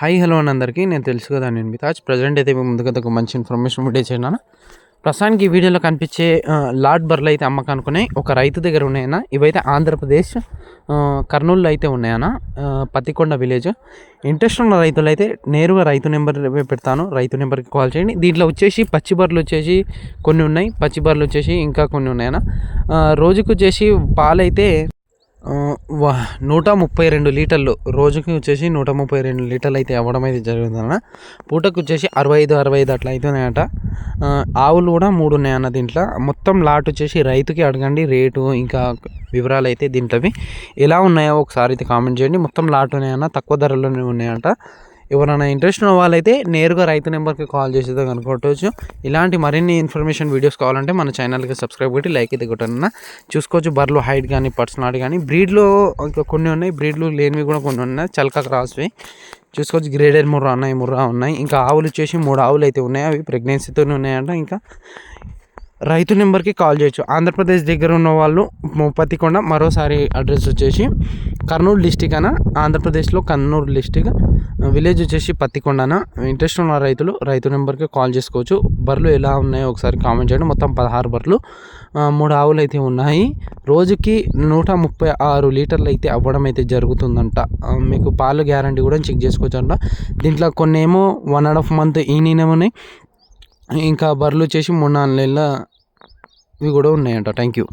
Hi hello అని అందరికీ నేను తెలుసు కదా నేను మితాజ్ ప్రజెంట్ అయితే ముందుగా ఒక మంచి ఇన్ఫర్మేషన్ వీడియో చేయను. ప్రస్తుతానికి ఈ వీడియోలో కనిపించే లాట్ బర్రెలు అయితే అమ్మకానుకున్నాయి ఒక రైతు దగ్గర ఉన్నాయన్న. ఇవైతే ఆంధ్రప్రదేశ్ కర్నూలులో అయితే ఉన్నాయన్న, పత్తికొండ విలేజ్. ఇంట్రెస్ట్ ఉన్న రైతులు అయితే నేరుగా రైతు నెంబర్ పెడతాను, రైతు నెంబర్కి కాల్ చేయండి. దీంట్లో వచ్చేసి పచ్చి బర్రెలు వచ్చేసి కొన్ని ఉన్నాయి, పచ్చి బర్రెలు వచ్చేసి ఇంకా కొన్ని ఉన్నాయన్న. రోజుకు వచ్చేసి పాలైతే 132 లీటర్లు, రోజుకి వచ్చేసి 132 లీటర్లు అయితే అవ్వడం అయితే జరుగుతుందన్న. పూటకు వచ్చేసి 65 అట్లా అవుతున్నాయట. ఆవులు కూడా 3 ఉన్నాయన్న. దీంట్లో మొత్తం లాట్ వచ్చేసి రైతుకి అడగండి, రేటు ఇంకా వివరాలు అయితే దీంట్లోవి ఎలా ఉన్నాయో ఒకసారి అయితే కామెంట్ చేయండి. మొత్తం లాట్ ఉన్నాయన్న, తక్కువ ధరలోనే ఉన్నాయంట. ఎవరైనా ఇంట్రెస్ట్ ఉన్న వాళ్ళైతే నేరుగా రైతు నెంబర్కి కాల్ చేసేదో కనుక్కోవచ్చు. ఇలాంటి మరిన్ని ఇన్ఫర్మేషన్ వీడియోస్ కావాలంటే మన ఛానల్కి సబ్స్క్రైబ్ కొట్టి లైక్ అయితే కొట్టండి. చూసుకోవచ్చు బర్రెలు హైట్ కానీ పర్సనాలిటీ కానీ. బ్రీడ్లో ఇంకా కొన్ని ఉన్నాయి, బ్రీడ్లు లేనివి కూడా కొన్ని ఉన్నాయి. చల్కా క్రాస్వి చూసుకోవచ్చు, గ్రేడెడ్ ముర్రా ఉన్నాయి. ఇంకా ఆవులు వచ్చేసి 3 ఆవులు అయితే ఉన్నాయి, అవి ప్రెగ్నెన్సీతోనే ఉన్నాయంట. ఇంకా రైతు నెంబర్కి కాల్ చేయొచ్చు. ఆంధ్రప్రదేశ్ దగ్గర ఉన్న వాళ్ళు పత్తికొండ, మరోసారి అడ్రస్ వచ్చేసి కర్నూలు డిస్టిక్ అన్న, ఆంధ్రప్రదేశ్లో కర్నూలు డిస్టిక్, విలేజ్ వచ్చేసి పత్తికొండన. ఇంట్రెస్ట్ ఉన్న రైతులు రైతు నెంబర్కి కాల్ చేసుకోవచ్చు. బర్రెలు ఎలా ఉన్నాయో ఒకసారి కామెంట్ చేయండి. మొత్తం 16 బర్రెలు, 3 ఆవులు అయితే ఉన్నాయి. రోజుకి 136 లీటర్లు అయితే అవ్వడం అయితే జరుగుతుందంట. మీకు పాలు గ్యారంటీ కూడా చెక్ చేసుకోవచ్చు అంట. దీంట్లో కొన్ని ఏమో 1.5 మంత్ ఈయననే, ఇంకా బర్రెలు వచ్చేసి 3-4 నెలల ఇవి కూడా ఉన్నాయంట. Thank you.